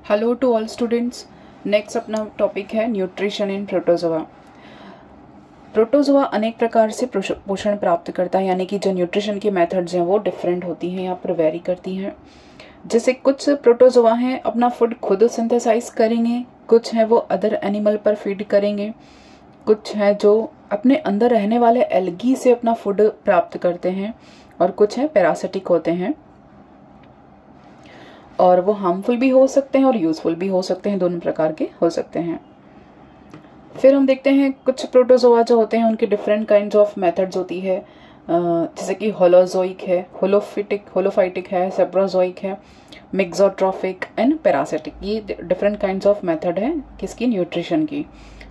Hello to all students. Next अपना topic है nutrition in protozoa. Protozoa अनेक प्रकार से पोषण प्राप्त करता है, यानी कि जो न्यूट्रिशन की मेथड्स हैं वो डिफरेंट होती हैं, यहाँ पर वेरी करती हैं। जैसे कुछ प्रोटोजोआ हैं अपना फूड खुद सिंथेसाइज करेंगे, कुछ हैं वो अदर एनिमल पर फीड करेंगे, कुछ हैं जो अपने अंदर रहने वाले एल्गी से अपना फूड प्राप्त करते हैं, और कुछ हैं पैरासिटिक होते हैं और वो हार्मफुल भी हो सकते हैं और यूजफुल भी हो सकते हैं, दोनों प्रकार के हो सकते हैं। फिर हम देखते हैं कुछ प्रोटोजोआ जो होते हैं उनके डिफरेंट काइंड्स ऑफ मेथड्स होती है, जैसे कि होलोजोइक है, होलोफाइटिक है, सेप्रोजोइक है, मिक्सोट्रॉफिक एंड पैरासिटिक। ये डिफरेंट काइंड्स ऑफ मेथड है किसकी, न्यूट्रिशन की।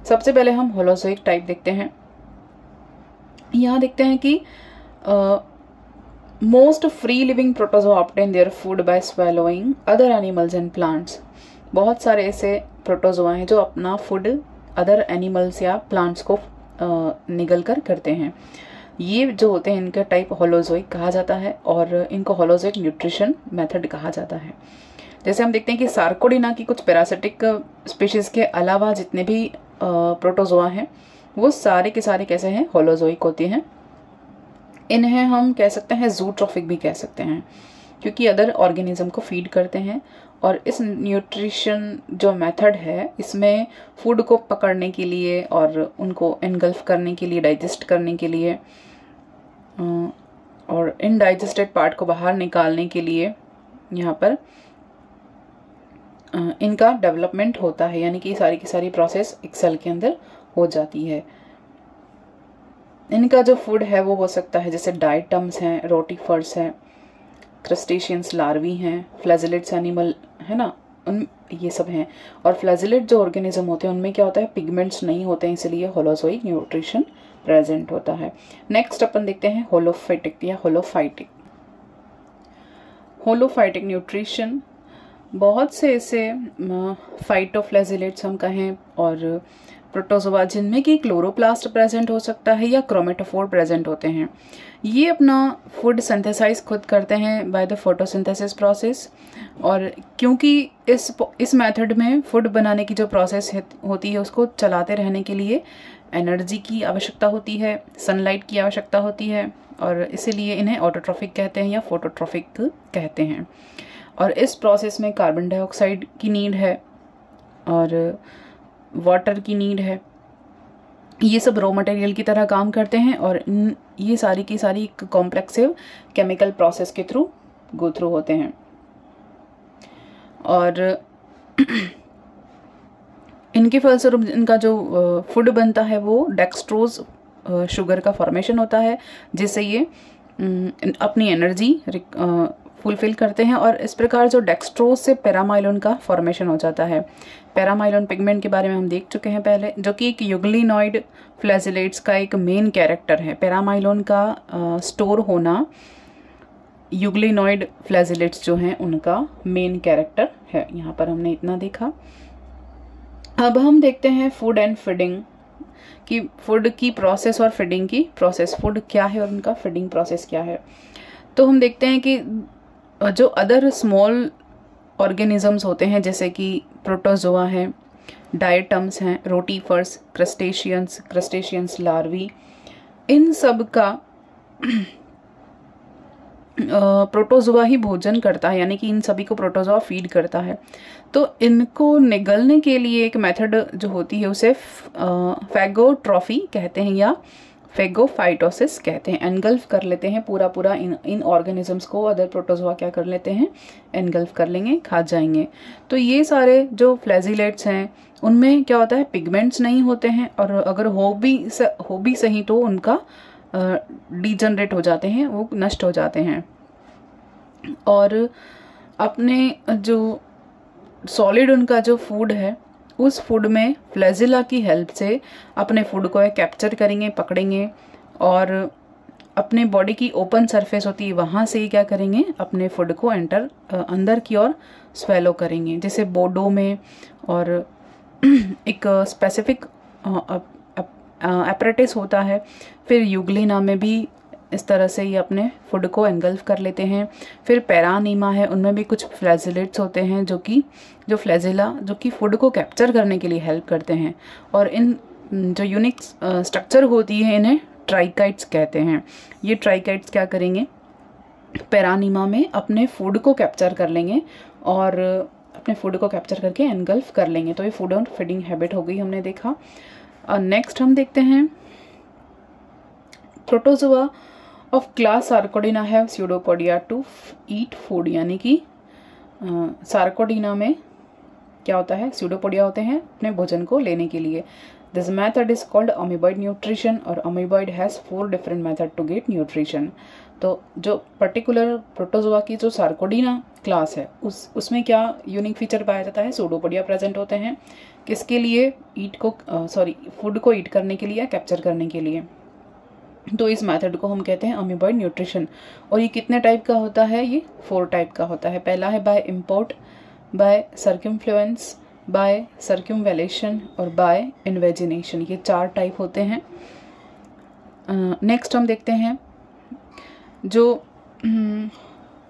सबसे पहले हम होलोजोइक टाइप देखते हैं। यहाँ देखते हैं कि most free living protozoa obtain their food by swallowing other animals and plants. बहुत सारे ऐसे प्रोटोजोआ हैं जो अपना फूड अदर एनिमल्स या प्लांट्स को निगल कर करते हैं। ये जो होते हैं इनका टाइप होलोजोइक कहा जाता है और इनको होलोजोइक न्यूट्रिशन मेथड कहा जाता है। जैसे हम देखते हैं कि सार्कोडिना की कुछ पैरासिटिक स्पीशीज के अलावा जितने भी प्रोटोजोआ हैं वो सारे के सारे कैसे हैं, होलोजोइक होते हैं। इन्हें हम कह सकते हैं जूट्रॉफिक भी कह सकते हैं, क्योंकि अदर ऑर्गेनिज्म को फीड करते हैं। और इस न्यूट्रिशन जो मेथड है इसमें फूड को पकड़ने के लिए और उनको एनगल्फ करने के लिए, डाइजेस्ट करने के लिए और इनडाइजेस्टेड पार्ट को बाहर निकालने के लिए यहाँ पर इनका डेवलपमेंट होता है, यानी कि सारी की सारी प्रोसेस एक सेल के अंदर हो जाती है। इनका जो फूड है वो हो सकता है जैसे डाइटम्स हैं, रोटीफर्स हैं, क्रस्टेशियंस लार्वी हैं, फ्लैजिलेट्स एनिमल है ना, उन ये सब हैं। और फ्लैजिलेट जो ऑर्गेनिज्म होते हैं उनमें क्या होता है, पिगमेंट्स नहीं होते हैं, इसलिए होलोजोइक न्यूट्रिशन प्रेजेंट होता है। नेक्स्ट अपन देखते हैं होलोफाइटिक या होलोफाइटिक। होलोफाइटिक न्यूट्रिशन बहुत से ऐसे फाइटोफ्लैजिलेट्स हम कहें और प्रोटोजोआ जिनमें कि क्लोरोप्लास्ट प्रेजेंट हो सकता है या क्रोमेटोफोर प्रेजेंट होते हैं, ये अपना फूड सिंथेसाइज खुद करते हैं बाय द फोटोसिंथेसिस प्रोसेस। और क्योंकि इस मेथड में फूड बनाने की जो प्रोसेस होती है उसको चलाते रहने के लिए एनर्जी की आवश्यकता होती है, सनलाइट की आवश्यकता होती है, और इसीलिए इन्हें ऑटोट्रॉफिक कहते हैं या फोटोट्रॉफिक कहते हैं। और इस प्रोसेस में कार्बन डाइऑक्साइड की नीड है और वाटर की नीड है। ये सब रॉ मटेरियल की तरह काम करते हैं और ये सारी की सारी एक कॉम्प्लेक्सिव केमिकल प्रोसेस के थ्रू गो थ्रू होते हैं। और इनके फलस्वरूप इनका जो फूड बनता है वो डेक्सट्रोज शुगर का फॉर्मेशन होता है, जिससे ये अपनी एनर्जी फुलफिल करते हैं। और इस प्रकार जो डेक्सट्रोज से पैरामाइलोन का फॉर्मेशन हो जाता है। पैरामाइलोन पिगमेंट के बारे में हम देख चुके हैं पहले, जो कि एक यूग्लिनॉइड फ्लैजिलेट्स का एक मेन कैरेक्टर है। पैरामाइलोन का स्टोर होना यूग्लिनॉइड फ्लैजिलेट्स जो हैं उनका मेन कैरेक्टर है। यहाँ पर हमने इतना देखा। अब हम देखते हैं फूड एंड फीडिंग कि फूड की प्रोसेस और फीडिंग की प्रोसेस, फूड क्या है और उनका फीडिंग प्रोसेस क्या है। तो हम देखते हैं कि जो अदर स्मॉल ऑर्गेनिजम्स होते हैं जैसे कि प्रोटोजोआ हैं, डायटम्स हैं, रोटीफर्स, क्रस्टेशियंस लार्वी, इन सब का प्रोटोजोआ ही भोजन करता है, यानी कि इन सभी को प्रोटोजोआ फीड करता है। तो इनको निगलने के लिए एक मेथड जो होती है उसे फैगोट्रॉफी कहते हैं या फेगोफाइटोसिस कहते हैं। एनगल्फ कर लेते हैं पूरा इन ऑर्गेनिजम्स को, अदर प्रोटोजोआ क्या कर लेते हैं, एनगल्फ कर लेंगे, खा जाएंगे। तो ये सारे जो फ्लैजिलेट्स हैं उनमें क्या होता है, पिगमेंट्स नहीं होते हैं, और अगर हो भी सही तो उनका डिजनरेट हो जाते हैं, वो नष्ट हो जाते हैं। और अपने जो सॉलिड उनका जो फूड है उस फूड में फ्लैजिला की हेल्प से अपने फूड को कैप्चर करेंगे, पकड़ेंगे, और अपने बॉडी की ओपन सरफेस होती है वहाँ से क्या करेंगे, अपने फूड को अंदर की ओर स्वेलो करेंगे। जैसे बोडो में और एक स्पेसिफिक एपरेटिस होता है, फिर यूग्लिना में भी इस तरह से ये अपने फूड को एंगल्फ कर लेते हैं। फिर पैरानीमा है, उनमें भी कुछ फ्लैजिलेट्स होते हैं जो फ्लैजिला जो कि फूड को कैप्चर करने के लिए हेल्प करते हैं। और इन जो यूनिक स्ट्रक्चर होती है इन्हें ट्राइकाइट्स कहते हैं। ये ट्राइकाइट्स क्या करेंगे, पैरानीमा में अपने फूड को कैप्चर कर लेंगे और अपने फूड को कैप्चर करके एनगल्फ कर लेंगे। तो ये फूड और फीडिंग हैबिट हो गई, हमने देखा। और नेक्स्ट हम देखते हैं protozoa of class Sarcodina have pseudopodia to eat food, यानी कि सार्कोडिना में क्या होता है, स्यूडोपोडिया होते हैं अपने भोजन को लेने के लिए। This method is called amoeboid nutrition और amoeboid has 4 different method to get nutrition. तो जो पर्टिकुलर प्रोटोजोआ की जो सार्कोडिना क्लास है उसमें क्या यूनिक फीचर पाया जाता है, स्यूडोपोडिया प्रेजेंट होते हैं। किसके लिए, फूड को ईट करने के लिए या कैप्चर करने के लिए। तो इस मेथड को हम कहते हैं अमीबॉइड न्यूट्रिशन। और ये कितने टाइप का होता है, ये 4 टाइप का होता है। पहला है बाय इम्पोर्ट, बाय सर्क्यूमफ्लुएंस, बाय सर्क्यूमवेलेशन और बाय इन्वेजिनेशन। ये 4 टाइप होते हैं। नेक्स्ट हम देखते हैं जो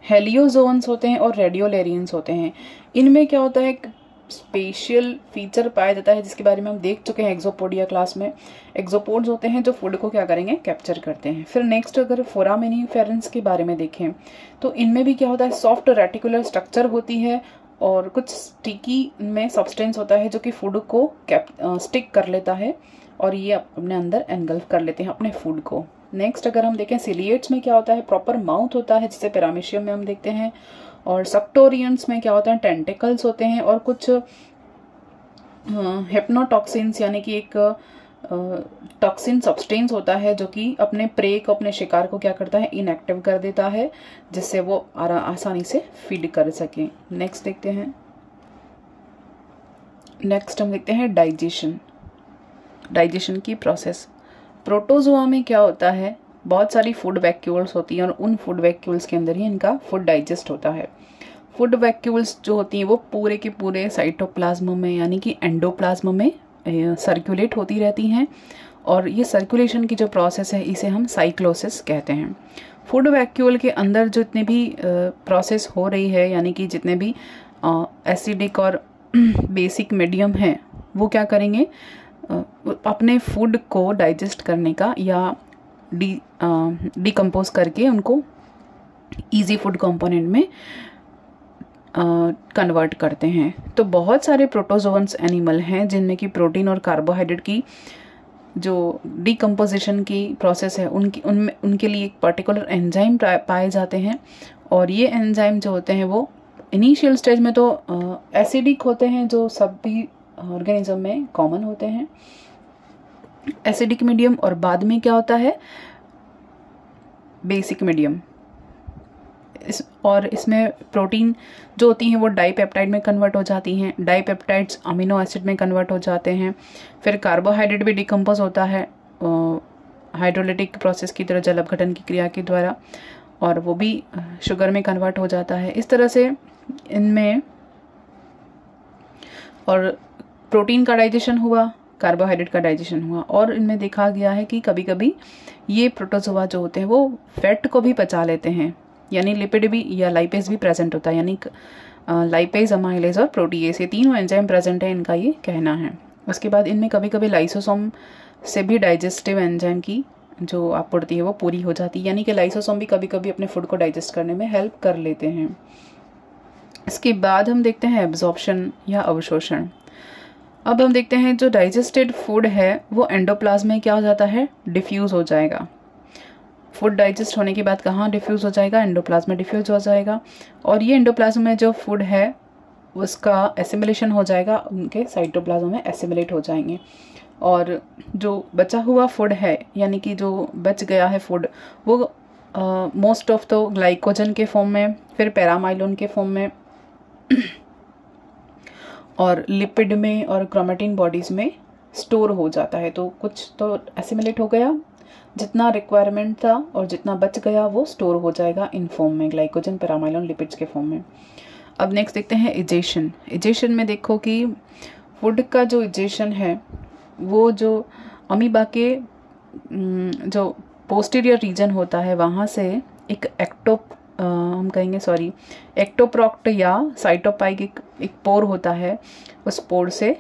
हेलियोजोन्स होते हैं और रेडियोलेरियंस होते हैं। इनमें क्या होता है, एक स्पेशल फीचर पाया जाता है जिसके बारे में हम देख चुके हैं एक्सोपोडिया क्लास में। एक्सोपोड्स होते हैं जो फूड को क्या करेंगे, कैप्चर करते हैं। फिर नेक्स्ट अगर फोरामिनीफेरेंस के बारे में देखें तो इनमें भी क्या होता है, सॉफ्ट रेटिकुलर स्ट्रक्चर होती है और कुछ स्टिकी में सब्सटेंस होता है जो कि फूड को स्टिक कर लेता है और ये अपने अंदर एनगल्फ कर लेते हैं अपने फूड को। नेक्स्ट अगर हम देखें सिलिएट्स में क्या होता है, प्रॉपर माउथ होता है जिसे पैरामीशियम में हम देखते हैं। और सक्टोरियंस में क्या होता है, टेंटिकल्स होते हैं और कुछ हिप्नोटॉक्सिन्स यानी कि एक टॉक्सिन सब्सटेंस होता है जो कि अपने प्रे को, अपने शिकार को क्या करता है, इनएक्टिव कर देता है जिससे वो आसानी से फीड कर सके। नेक्स्ट देखते हैं, नेक्स्ट हम देखते हैं डाइजेशन की प्रोसेस। प्रोटोजोआ में क्या होता है, बहुत सारी फूड वैक्यूल्स होती हैं और उन फूड वैक्यूल्स के अंदर ही इनका फूड डाइजेस्ट होता है। फूड वैक्यूल्स जो होती हैं वो पूरे के पूरे साइटोप्लाज्म में यानी कि एंडोप्लाज्म में सर्कुलेट होती रहती हैं और ये सर्कुलेशन की जो प्रोसेस है इसे हम साइक्लोसिस कहते हैं। फूड वैक्यूल के अंदर जो जितने भी प्रोसेस हो रही है यानी कि जितने भी एसिडिक और बेसिक मीडियम हैं वो क्या करेंगे, अपने फूड को डाइजेस्ट करने का या डिकम्पोज करके उनको इजी फूड कंपोनेंट में कन्वर्ट करते हैं। तो बहुत सारे प्रोटोजोअन्स एनिमल हैं जिनमें कि प्रोटीन और कार्बोहाइड्रेट की जो डिकम्पोजिशन की प्रोसेस है उनके लिए एक पर्टिकुलर एंजाइम पाए जाते हैं और ये एंजाइम जो होते हैं वो इनिशियल स्टेज में तो एसिडिक होते हैं जो सभी ऑर्गेनिज्म में कॉमन होते हैं, एसिडिक मीडियम, और बाद में क्या होता है, बेसिक मीडियम। इसमें प्रोटीन जो होती हैं वो डाईपेप्टाइड में कन्वर्ट हो जाती हैं, डाईपेप्टाइड्स अमीनो एसिड में कन्वर्ट हो जाते हैं। फिर कार्बोहाइड्रेट भी डिकम्पोज होता है हाइड्रोलिटिक प्रोसेस की तरह, जल अपघटन की क्रिया के द्वारा, और वो भी शुगर में कन्वर्ट हो जाता है। इस तरह से इनमें और प्रोटीन का डाइजेशन हुआ, कार्बोहाइड्रेट का डाइजेशन हुआ, और इनमें देखा गया है कि कभी कभी ये प्रोटोजोआ जो होते हैं वो फैट को भी पचा लेते हैं, यानी लिपिड भी या लाइपेज भी प्रेजेंट होता है, यानी लाइपेज, अमाइलेज और प्रोटीएज, ये तीनों एंजाइम प्रेजेंट है, इनका ये कहना है। उसके बाद इनमें कभी कभी लाइसोसोम से भी डाइजेस्टिव एंजाइम की जो आपूर्ति है वो पूरी हो जाती है, यानी कि लाइसोसोम भी कभी कभी अपने फूड को डाइजेस्ट करने में हेल्प कर लेते हैं। इसके बाद हम देखते हैं एब्जॉर्प्शन या अवशोषण। अब हम देखते हैं जो डाइजेस्टेड फूड है वो एंडोप्लाज्म में क्या हो जाता है, डिफ्यूज हो जाएगा। फूड डाइजेस्ट होने के बाद कहाँ डिफ्यूज हो जाएगा, एंडोप्लाज्म में डिफ्यूज हो जाएगा, और ये एंडोप्लाज्म में जो फूड है उसका एसिमिलेशन हो जाएगा, उनके साइटोप्लाज्म में एसिमिलेट हो जाएंगे, और जो बचा हुआ फूड है यानी कि जो बच गया है फूड वो मोस्ट ऑफ तो ग्लाइकोजन के फॉर्म में, फिर पैरामाइलोन के फॉर्म में और लिपिड में और क्रोमेटिन बॉडीज में स्टोर हो जाता है। तो कुछ तो एसिमिलेट हो गया, जितना रिक्वायरमेंट था और जितना बच गया वो स्टोर हो जाएगा इन फॉर्म में, ग्लाइकोजन, पैरामाइलोन, लिपिड्स के फॉर्म में। अब नेक्स्ट देखते हैं इजेशन। इजेशन में देखो कि फूड का जो इजेशन है वो जो अमीबा के जो पोस्टीरियर रीजन होता है वहाँ से एक एक्टोप्रॉक्ट या साइटोपाइक एक पोर होता है, उस पोर से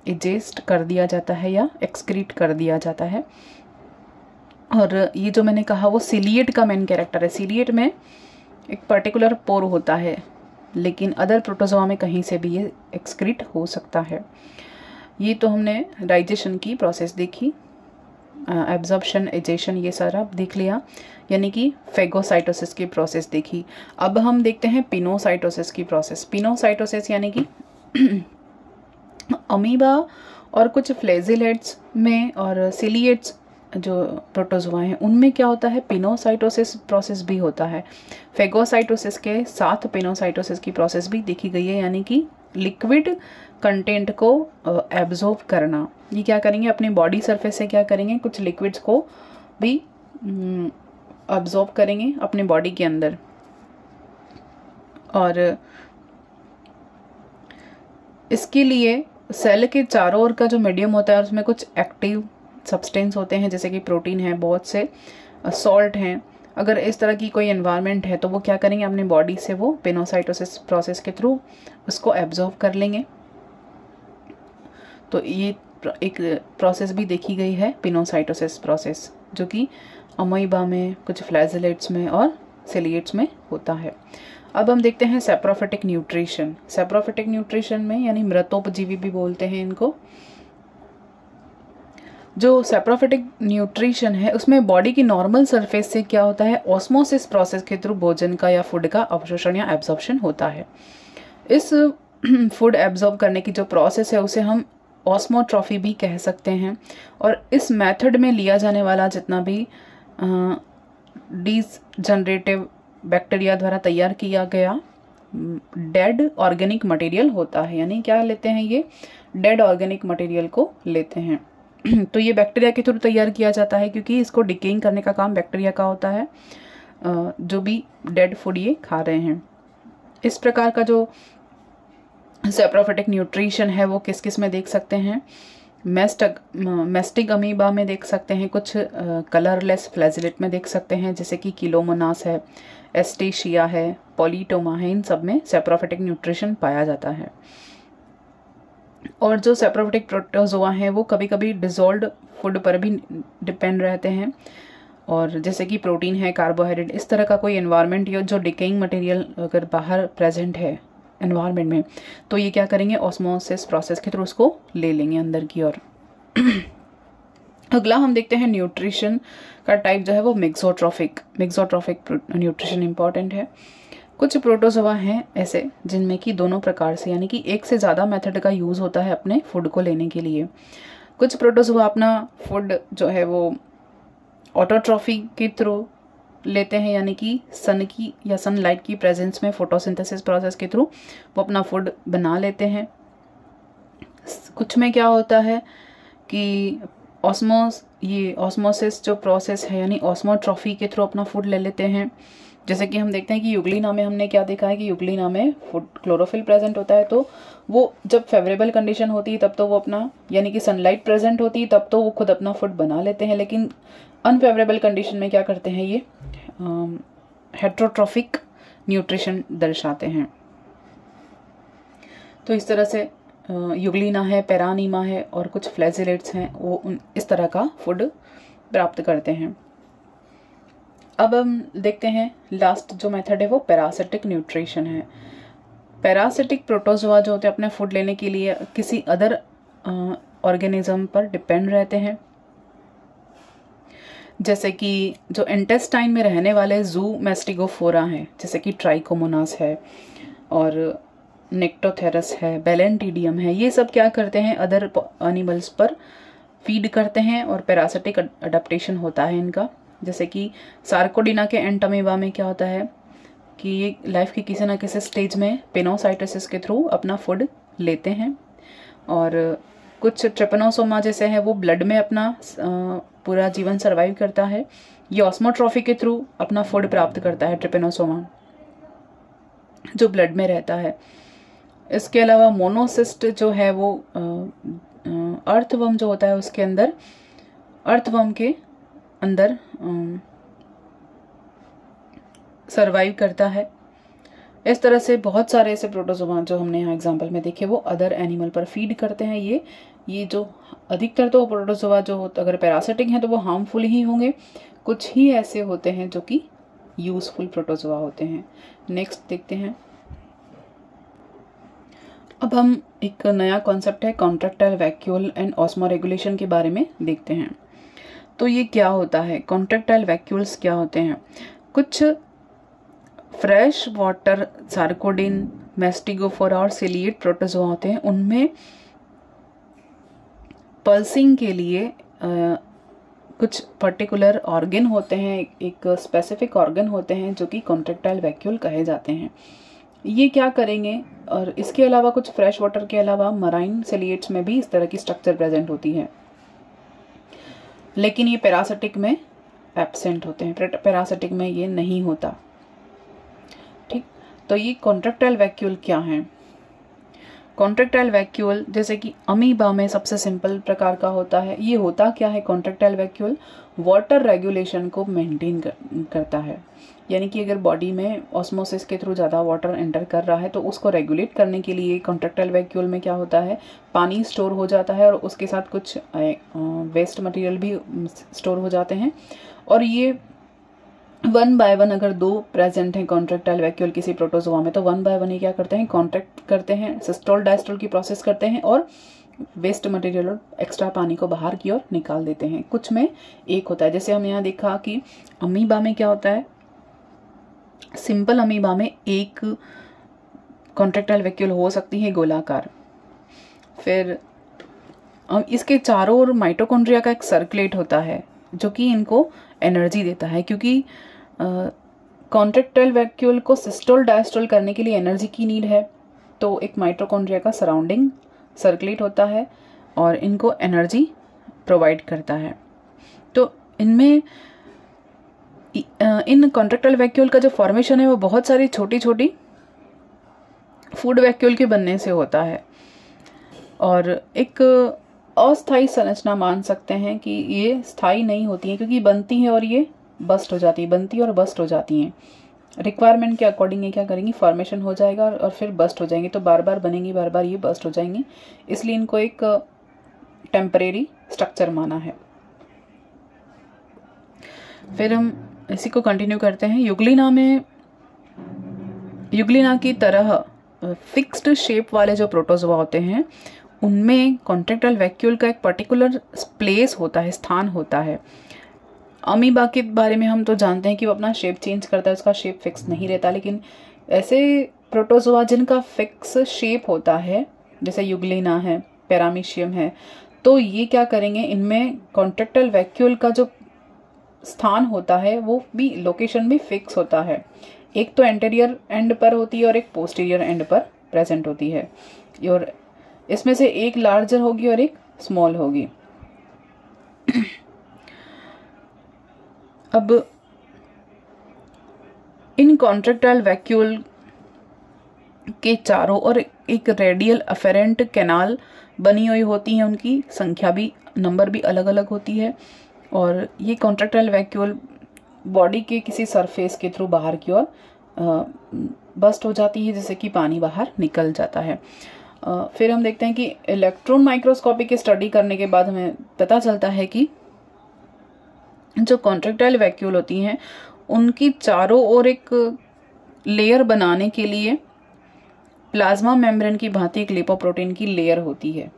इजेस्ट कर दिया जाता है या एक्सक्रीट कर दिया जाता है। और ये जो मैंने कहा वो सिलिएट का मेन कैरेक्टर है। सिलिएट में एक पर्टिकुलर पोर होता है, लेकिन अदर प्रोटोजोआ में कहीं से भी ये एक्सक्रीट हो सकता है। ये तो हमने डाइजेशन की प्रोसेस देखी, एब्जॉर्प्शन, एजेशन, ये सारा देख लिया, यानी कि फेगोसाइटोसिस की प्रोसेस देखी। अब हम देखते हैं पिनोसाइटोसिस की प्रोसेस। पिनोसाइटोसिस यानी कि अमीबा और कुछ फ्लैजिलेट्स में और सिलिएट्स जो प्रोटोजोआ हैं उनमें क्या होता है, पिनोसाइटोसिस प्रोसेस भी होता है। फेगोसाइटोसिस के साथ पिनोसाइटोसिस की प्रोसेस भी देखी गई है, यानी कि लिक्विड कंटेंट को एब्जॉर्ब करना। ये क्या करेंगे, अपनी बॉडी सरफेस से क्या करेंगे, कुछ लिक्विड्स को भी एब्जॉर्ब करेंगे अपने बॉडी के अंदर। और इसके लिए सेल के चारों ओर का जो मीडियम होता है उसमें कुछ एक्टिव सब्सटेंस होते हैं, जैसे कि प्रोटीन है, बहुत से सॉल्ट हैं। अगर इस तरह की कोई एनवायरनमेंट है तो वो क्या करेंगे, अपनी बॉडी से वो पिनोसाइटोसिस प्रोसेस के थ्रू उसको एब्जॉर्ब कर लेंगे। तो ये एक प्रोसेस भी देखी गई है, पिनोसाइटोसिस प्रोसेस, जो कि अमीबा में, कुछ फ्लैजिलेट्स में और सिलिएट्स में होता है। अब हम देखते हैं सैप्रोफिटिक न्यूट्रिशन। सैप्रोफिटिक न्यूट्रिशन में, यानी मृतोपजीवी भी बोलते हैं इनको, जो सैप्रोफिटिक न्यूट्रिशन है उसमें बॉडी की नॉर्मल सरफेस से क्या होता है, ऑस्मोसिस प्रोसेस के थ्रू भोजन का या फूड का अवशोषण या एब्जॉर्प्शन होता है। इस फूड एब्जॉर्ब करने की जो प्रोसेस है उसे हम ऑस्मोट्रॉफी भी कह सकते हैं। और इस मेथड में लिया जाने वाला जितना भी डीजनरेटिव बैक्टीरिया द्वारा तैयार किया गया डेड ऑर्गेनिक मटेरियल होता है, यानी क्या लेते हैं, ये डेड ऑर्गेनिक मटेरियल को लेते हैं। तो ये बैक्टीरिया के थ्रू तैयार किया जाता है, क्योंकि इसको डिकेइंग करने का काम बैक्टीरिया का होता है, जो भी डेड फूड ये खा रहे हैं। इस प्रकार का जो सैप्रोफिटिक न्यूट्रिशन है वो किस किस में देख सकते हैं, मेस्टिक अमीबा में देख सकते हैं, कुछ कलरलेस फ्लैजिलेट में देख सकते हैं, जैसे कि किलोमोनास है, एस्टेशिया है, पॉलीटोमा है, इन सब में सैप्रोफिटिक न्यूट्रिशन पाया जाता है। और जो सैप्रोफिटिक प्रोटोजोआ हैं वो कभी कभी डिजोल्व्ड फूड पर भी डिपेंड रहते हैं, और जैसे कि प्रोटीन है, कार्बोहाइड्रेट, इस तरह का कोई एनवायरनमेंट या जो डिकेइंग मटेरियल अगर बाहर प्रेजेंट है एनवायरनमेंट में, तो ये क्या करेंगे, ऑस्मोसिस प्रोसेस के थ्रू उसको ले लेंगे अंदर की ओर। अगला हम देखते हैं न्यूट्रिशन का टाइप जो है वो मिक्सोट्रॉफिक न्यूट्रिशन इंपॉर्टेंट है। कुछ प्रोटोजोआ हैं ऐसे जिनमें कि दोनों प्रकार से, यानी कि एक से ज़्यादा मेथड का यूज़ होता है अपने फूड को लेने के लिए। कुछ प्रोटोजोआ अपना फूड जो है वो ऑटोट्रॉफी के थ्रू लेते हैं, यानी कि सन की या सनलाइट की प्रेजेंस में फोटोसिंथेसिस प्रोसेस के थ्रू वो अपना फूड बना लेते हैं। कुछ में क्या होता है कि ऑस्मोसिस जो प्रोसेस है, यानी ऑस्मोट्रॉफी के थ्रू अपना फूड ले लेते हैं। जैसे कि हम देखते हैं कि यूग्लिना में हमने क्या देखा है कि यूग्लिना में फूड क्लोरोफिल प्रेजेंट होता है, तो वो जब फेवरेबल कंडीशन होती है तब तो वो अपना, यानी कि सनलाइट प्रेजेंट होती है तब तो वो खुद अपना फूड बना लेते हैं, लेकिन अनफेवरेबल कंडीशन में क्या करते हैं, ये हेट्रोट्रॉफिक न्यूट्रिशन दर्शाते हैं। तो इस तरह से यूग्लिना है, पैरानीमा है और कुछ फ्लैजिलेट्स हैं, वो इस तरह का फूड प्राप्त करते हैं। अब हम देखते हैं लास्ट जो मेथड है वो पैरासिटिक न्यूट्रिशन है। पैरासिटिक प्रोटोजोआ जो होते हैं अपने फूड लेने के लिए किसी अदर ऑर्गेनिज्म पर डिपेंड रहते हैं, जैसे कि जो इंटेस्टाइन में रहने वाले जू मेस्टिगोफोरा हैं, जैसे कि ट्राइकोमोनास है और नेक्टोथेरस है, बेलेंटिडियम है, ये सब क्या करते हैं, अदर एनिमल्स पर फीड करते हैं और पैरासिटिक अडेप्टेशन होता है इनका। जैसे कि सार्कोडिना के एंटमीबा में क्या होता है कि ये लाइफ की किसी ना किसी स्टेज में पिनोसाइटोसिस के थ्रू अपना फूड लेते हैं, और कुछ ट्रिपनोसोमा जैसे है वो ब्लड में अपना पूरा जीवन सर्वाइव करता है, ये ऑस्मोट्रॉफी के थ्रू अपना फूड प्राप्त करता है ट्रिपनोसोमा, जो ब्लड में रहता है। इसके अलावा मोनोसिस्ट जो है वो अर्थवर्म जो होता है उसके अंदर अर्थवर्म के अंदर सरवाइव करता है। इस तरह से बहुत सारे ऐसे प्रोटोजोआ जो हमने यहाँ एग्जांपल में देखे वो अदर एनिमल पर फीड करते हैं। ये जो अधिकतर तो प्रोटोजोआ जो अगर पैरासिटिक हैं तो वो हार्मफुल ही होंगे, कुछ ही ऐसे होते हैं जो कि यूजफुल प्रोटोजोआ होते हैं। नेक्स्ट देखते हैं। अब हम एक नया कॉन्सेप्ट है कॉन्ट्रैक्टाइल वैक्यूल एंड ऑस्मोरेगुलेशन के बारे में देखते हैं। तो ये क्या होता है, कॉन्ट्रैक्टाइल वैक्यूल्स क्या होते हैं? कुछ फ्रेश वाटर सार्कोडिन, मैस्टिगोफोरा और सिलिएट प्रोटोजोआ होते हैं। उनमें पल्सिंग के लिए कुछ पर्टिकुलर ऑर्गन होते हैं, एक स्पेसिफिक ऑर्गन होते हैं जो कि कॉन्ट्रैक्टाइल वैक्यूल कहे जाते हैं। ये क्या करेंगे, और इसके अलावा कुछ फ्रेश वाटर के अलावा मराइन सिलिएट्स में भी इस तरह की स्ट्रक्चर प्रेजेंट होती है, लेकिन ये पैरासिटिक में एब्सेंट होते हैं, पैरासिटिक में ये नहीं होता। ठीक, तो ये कॉन्ट्रैक्टाइल वैक्यूल क्या है? कॉन्ट्रैक्टाइल वैक्यूल जैसे कि अमीबा में सबसे सिंपल प्रकार का होता है। ये होता क्या है कॉन्ट्रैक्टाइल वैक्यूल? वाटर रेगुलेशन को मेंटेन करता है, यानी कि अगर बॉडी में ऑस्मोसिस के थ्रू ज़्यादा वाटर एंटर कर रहा है तो उसको रेगुलेट करने के लिए कॉन्ट्रैक्टाइल वैक्यूल में क्या होता है, पानी स्टोर हो जाता है और उसके साथ कुछ वेस्ट मटेरियल भी स्टोर हो जाते हैं। और ये वन बाय वन अगर दो प्रेजेंट हैं कॉन्ट्रैक्टाइल वैक्यूल किसी प्रोटोजोआ में, तो वन बाय वन ये क्या करते हैं, कॉन्ट्रैक्ट करते हैं, सिस्टोल डायस्टोल की प्रोसेस करते हैं और वेस्ट मटेरियल और एक्स्ट्रा पानी को बाहर की ओर निकाल देते हैं। कुछ में एक होता है, जैसे हम यहाँ देखा कि अमीबा में क्या होता है, सिंपल अमीबा में एक कॉन्ट्रैक्टाइल वैक्यूल हो सकती है गोलाकार। फिर इसके चारों ओर माइटोकॉन्ड्रिया का एक सर्कुलेट होता है जो कि इनको एनर्जी देता है, क्योंकि कॉन्ट्रैक्टाइल वैक्यूल को सिस्टोल डायस्टोल करने के लिए एनर्जी की नीड है। तो एक माइटोकॉन्ड्रिया का सराउंडिंग सर्कुलेट होता है और इनको एनर्जी प्रोवाइड करता है। तो इनमें इन कॉन्ट्रैक्टाइल वैक्यूल का जो फॉर्मेशन है वो बहुत सारी छोटी छोटी फूड वैक्यूल के बनने से होता है, और एक अस्थायी संरचना मान सकते हैं कि ये स्थायी नहीं होती हैं, क्योंकि बनती हैं और ये बस्ट हो जाती है, बनती और बस्ट हो जाती हैं। रिक्वायरमेंट के अकॉर्डिंग ये क्या करेंगी, फॉर्मेशन हो जाएगा और फिर बस्ट हो जाएंगे, तो बार बार बनेंगी, बार बार ये बस्ट हो जाएंगी, इसलिए इनको एक टेम्परेरी स्ट्रक्चर माना है। फिर हम इसी को कंटिन्यू करते हैं। यूग्लिना की तरह फिक्स्ड शेप वाले जो प्रोटोजोआ होते हैं उनमें कॉन्ट्रैक्टाइल वैक्यूल का एक पर्टिकुलर प्लेस होता है, स्थान होता है। अमीबा के बारे में हम तो जानते हैं कि वो अपना शेप चेंज करता है, उसका शेप फिक्स नहीं रहता, लेकिन ऐसे प्रोटोजोआ जिनका फिक्स शेप होता है जैसे यूग्लिना है, पैरामीशियम है, तो ये क्या करेंगे, इनमें कॉन्ट्रैक्टाइल वैक्यूल का जो स्थान होता है वो भी लोकेशन भी फिक्स होता है। एक तो एंटीरियर एंड पर होती है और एक पोस्टीरियर एंड पर प्रेजेंट होती है, और इसमें से एक लार्जर होगी और एक स्मॉल होगी। अब इन कॉन्ट्रैक्टाइल वैक्यूल के चारों ओर एक रेडियल अफेरेंट कैनाल बनी हुई होती है, उनकी संख्या भी, नंबर भी अलग अलग होती है, और ये कॉन्ट्रैक्टाइल वैक्यूल बॉडी के किसी सरफेस के थ्रू बाहर की ओर बस्ट हो जाती है, जैसे कि पानी बाहर निकल जाता है। फिर हम देखते हैं कि इलेक्ट्रॉन माइक्रोस्कोपी की स्टडी करने के बाद हमें पता चलता है कि जो कॉन्ट्रैक्टाइल वैक्यूल होती हैं उनकी चारों ओर एक लेयर बनाने के लिए प्लाज्मा मेम्ब्रेन की भांति एक लिपोप्रोटीन की लेयर होती है।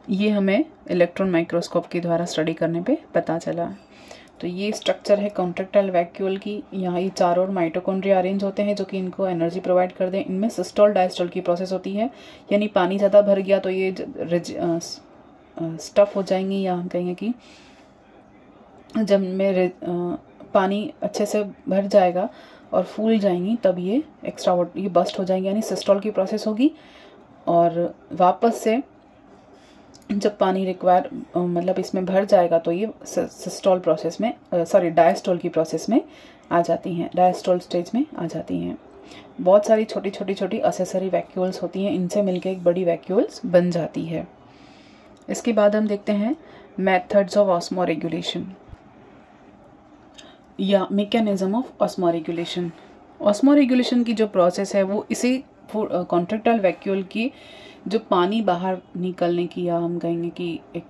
ये हमें इलेक्ट्रॉन माइक्रोस्कोप के द्वारा स्टडी करने पे पता चला। तो ये स्ट्रक्चर है कॉन्ट्रैक्टाइल वैक्यूल की। यहाँ ये चारों ओर माइटोकॉन्ड्रिया अरेंज होते हैं जो कि इनको एनर्जी प्रोवाइड कर दें। इनमें सिस्टोल डायस्टोल की प्रोसेस होती है, यानी पानी ज़्यादा भर गया तो ये स्टफ हो जाएंगी, या हम कहेंगे कि जब में पानी अच्छे से भर जाएगा और फूल जाएंगी तब ये एक्स्ट्रा वाटर, ये बस्ट हो जाएंगे, यानी सिस्टोल की प्रोसेस होगी। और वापस से जब पानी रिक्वायर मतलब इसमें भर जाएगा तो ये सिस्टोल प्रोसेस में डायस्टोल की प्रोसेस में आ जाती हैं, डायस्टोल स्टेज में आ जाती हैं। बहुत सारी छोटी छोटी असेसरी वैक्यूल्स होती हैं, इनसे मिलकर एक बड़ी वैक्यूल्स बन जाती है। इसके बाद हम देखते हैं मेथड्स ऑफ ऑस्मोरेगुलेशन या मैकेनिज्म ऑफ ऑस्मोरेगुलेशन। ऑस्मोरेगुलेशन की जो प्रोसेस है वो इसी कॉन्ट्रैक्टाइल वैक्यूल की जो पानी बाहर निकलने की, या हम कहेंगे कि एक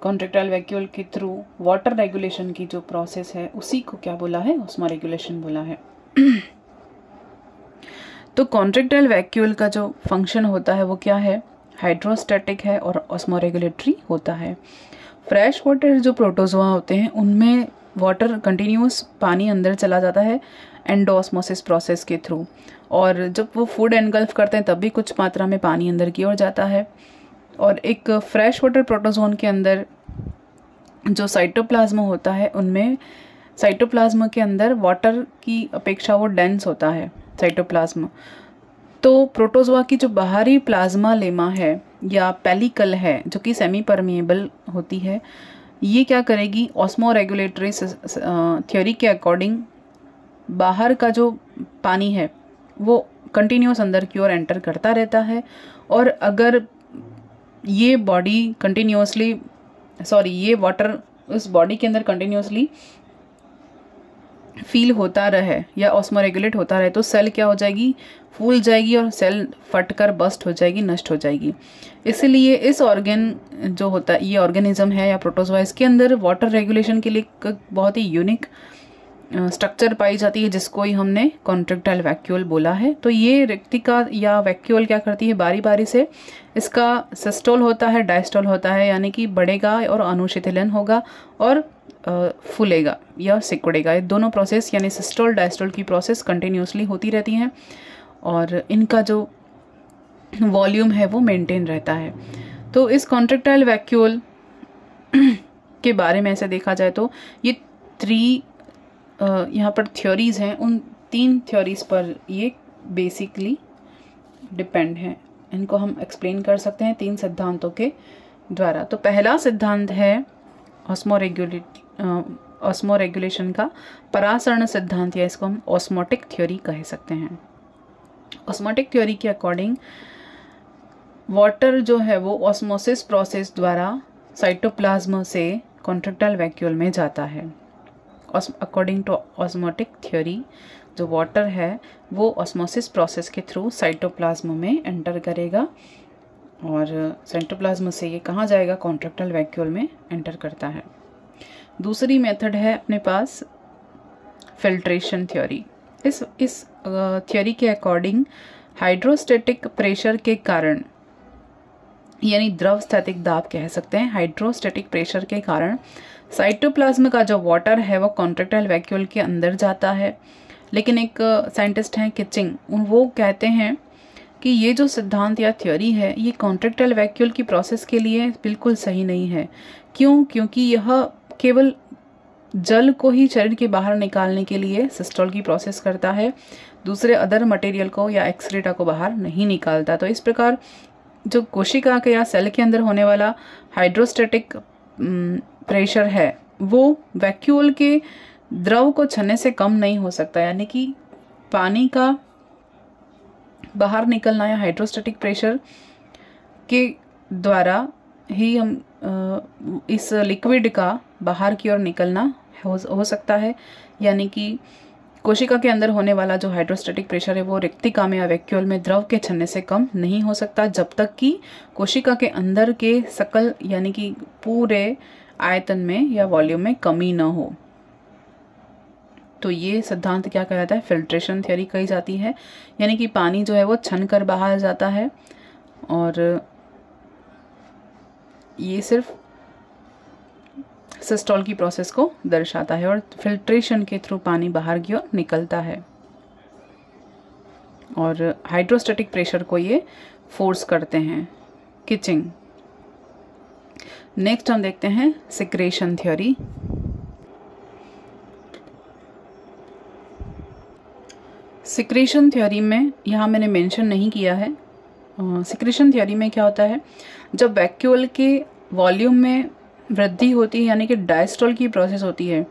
कॉन्ट्रैक्टाइल वैक्यूल के थ्रू वाटर रेगुलेशन की जो प्रोसेस है उसी को क्या बोला है, ऑस्मोरेगुलेशन बोला है। तो कॉन्ट्रैक्टाइल वैक्यूल का जो फंक्शन होता है वो क्या है, हाइड्रोस्टैटिक है और ऑस्मोरेगुलेटरी होता है। फ्रेश वाटर जो प्रोटोजोआ होते हैं उनमें वाटर कंटिन्यूस पानी अंदर चला जाता है एंडोऑस्मोसिस प्रोसेस के थ्रू, और जब वो फूड एनगल्फ करते हैं तब भी कुछ मात्रा में पानी अंदर की ओर जाता है। और एक फ्रेश वाटर प्रोटोजोन के अंदर जो साइटोप्लाज्म होता है उनमें साइटोप्लाज्म के अंदर वाटर की अपेक्षा वो डेंस होता है साइटोप्लाज्म। तो प्रोटोजोआ की जो बाहरी प्लाज्मा लेमा है या पेलिकल है जो कि सेमी परमिएबल होती है, ये क्या करेगी, ऑस्मोरेगुलेटरी थ्योरी के अकॉर्डिंग बाहर का जो पानी है वो कंटिन्यूस अंदर की ओर एंटर करता रहता है। और अगर ये बॉडी कंटिन्यूसली ये वाटर उस बॉडी के अंदर कंटिन्यूसली फील होता रहे या ऑस्मोरेगुलेट होता रहे तो सेल क्या हो जाएगी, फूल जाएगी और सेल फटकर बस्ट हो जाएगी, नष्ट हो जाएगी। इसलिए इस ऑर्गन जो होता है, ये ऑर्गेनिज्म है या प्रोटोजोआ, इसके अंदर वाटर रेगुलेशन के लिए बहुत ही यूनिक स्ट्रक्चर पाई जाती है जिसको ही हमने कॉन्ट्रैक्टाइल वैक्यूल बोला है। तो ये रिक्तिका या वैक्यूल क्या करती है, बारी बारी से इसका सिस्टोल होता है, डायस्टोल होता है, यानी कि बढ़ेगा और अनुशीतलन होगा और फूलेगा या सिकुड़ेगा। ये दोनों प्रोसेस यानी सिस्टोल डायस्टोल की प्रोसेस कंटिन्यूसली होती रहती हैं और इनका जो वॉल्यूम है वो मेंटेन रहता है। तो इस कॉन्ट्रैक्टाइल वैक्यूल के बारे में ऐसे देखा जाए तो ये यहाँ पर थ्योरीज हैं, उन 3 थ्योरीज पर ये बेसिकली डिपेंड है। इनको हम एक्सप्लेन कर सकते हैं 3 सिद्धांतों के द्वारा। तो पहला सिद्धांत है ऑस्मोरेगुलेशन का परासरण सिद्धांत, या इसको हम ऑस्मोटिक थ्योरी कह सकते हैं। ऑस्मोटिक थ्योरी के अकॉर्डिंग वाटर जो है वो ऑस्मोसिस प्रोसेस द्वारा साइटोप्लाज्म से कॉन्ट्रैक्टाइल वैक्यूल में जाता है। अकॉर्डिंग टू ऑस्मोटिक थ्योरी जो वाटर है वो ऑस्मोसिस प्रोसेस के थ्रू साइटोप्लाज्म में एंटर करेगा और साइटोप्लाज्म से ये कहाँ जाएगा, कॉन्ट्रैक्टाइल वैक्यूल में एंटर करता है। दूसरी मेथड है अपने पास फिल्ट्रेशन थ्योरी। इस थ्योरी के अकॉर्डिंग हाइड्रोस्टैटिक प्रेशर के कारण, यानी द्रव स्थैतिक दाब कह सकते हैं, हाइड्रोस्टैटिक प्रेशर के कारण साइटोप्लाज्म का जो वाटर है वो कॉन्ट्रैक्टाइल वैक्यूल के अंदर जाता है। लेकिन एक साइंटिस्ट हैं किचिंग, वो कहते हैं कि ये जो सिद्धांत या थ्योरी है ये कॉन्ट्रैक्टाइल वैक्यूल की प्रोसेस के लिए बिल्कुल सही नहीं है। क्यों? क्योंकि यह केवल जल को ही शरीर के बाहर निकालने के लिए सिस्टोल की प्रोसेस करता है, दूसरे अदर मटेरियल को या एक्सक्रीटा को बाहर नहीं निकालता। तो इस प्रकार जो कोशिका के या सेल के अंदर होने वाला हाइड्रोस्टैटिक प्रेशर है वो वैक्यूल के द्रव को छनने से कम नहीं हो सकता, यानी कि पानी का बाहर निकलना या हाइड्रोस्टैटिक प्रेशर के द्वारा ही हम इस लिक्विड का बाहर की ओर निकलना हो सकता है। यानी कि कोशिका के अंदर होने वाला जो हाइड्रोस्टैटिक प्रेशर है वो रिक्तिका में या वैक्यूल में द्रव के छनने से कम नहीं हो सकता जब तक कि कोशिका के अंदर के सकल यानी कि पूरे आयतन में या वॉल्यूम में कमी न हो। तो ये सिद्धांत क्या कहलाता है, फिल्ट्रेशन थ्योरी कही जाती है। यानी कि पानी जो है वो छन कर बाहर जाता है और ये सिर्फ सिस्टोल की प्रोसेस को दर्शाता है और फिल्ट्रेशन के थ्रू पानी बाहर की ओर निकलता है और हाइड्रोस्टैटिक प्रेशर को ये फोर्स करते हैं, किचिंग। नेक्स्ट हम देखते हैं सिक्रेशन थ्योरी। सिक्रेशन थ्योरी में यहाँ मैंने मेंशन नहीं किया है। सिक्रेशन थ्योरी में क्या होता है, जब वैक्यूल के वॉल्यूम में वृद्धि होती है यानी कि डायस्टोल की प्रोसेस होती है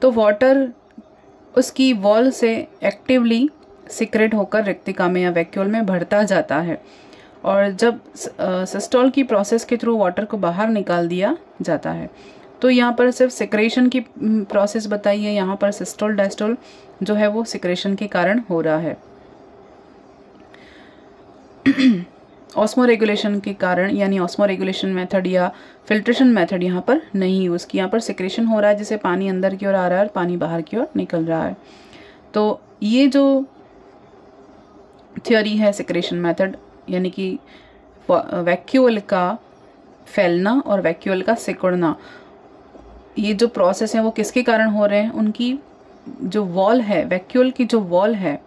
तो वाटर उसकी वॉल से एक्टिवली सिक्रेट होकर रिक्तिका में या वैक्यूल में भरता जाता है और जब सिस्टोल की प्रोसेस के थ्रू वाटर को बाहर निकाल दिया जाता है। तो यहाँ पर सिर्फ सिक्रेशन की प्रोसेस बताई है, यहाँ पर सिस्टोल डायस्टोल जो है वो सिक्रेशन के कारण हो रहा है। ऑस्मो रेगुलेशन के कारण, यानी ऑस्मो रेगुलेशन मेथड या फिल्ट्रेशन मेथड यहाँ पर नहीं यूज़ की, यहाँ पर सिक्रेशन हो रहा है जिससे पानी अंदर की ओर आ रहा है और पानी बाहर की ओर निकल रहा है। तो ये जो थ्योरी है सिक्रेशन मेथड, यानी कि वैक्यूल का फैलना और वैक्यूल का सिकुड़ना, ये जो प्रोसेस है वो किसके कारण हो रहे हैं? उनकी जो वॉल है, वैक्यूल की जो वॉल है,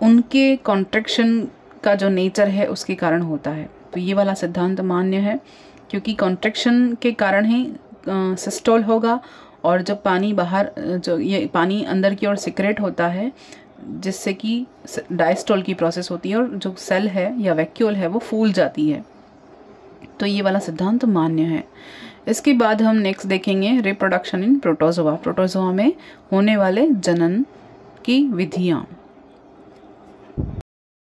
उनके कॉन्ट्रैक्शन का जो नेचर है उसके कारण होता है। तो ये वाला सिद्धांत मान्य है, क्योंकि कॉन्ट्रैक्शन के कारण ही सिस्टोल होगा, और जब पानी बाहर, जो ये पानी अंदर की ओर सिक्रेट होता है जिससे कि डायस्टोल की प्रोसेस होती है और जो सेल है या वैक्यूल है वो फूल जाती है। तो ये वाला सिद्धांत मान्य है। इसके बाद हम नेक्स्ट देखेंगे रिप्रोडक्शन इन प्रोटोजोआ, प्रोटोजोआ में होने वाले जनन की विधियाँ।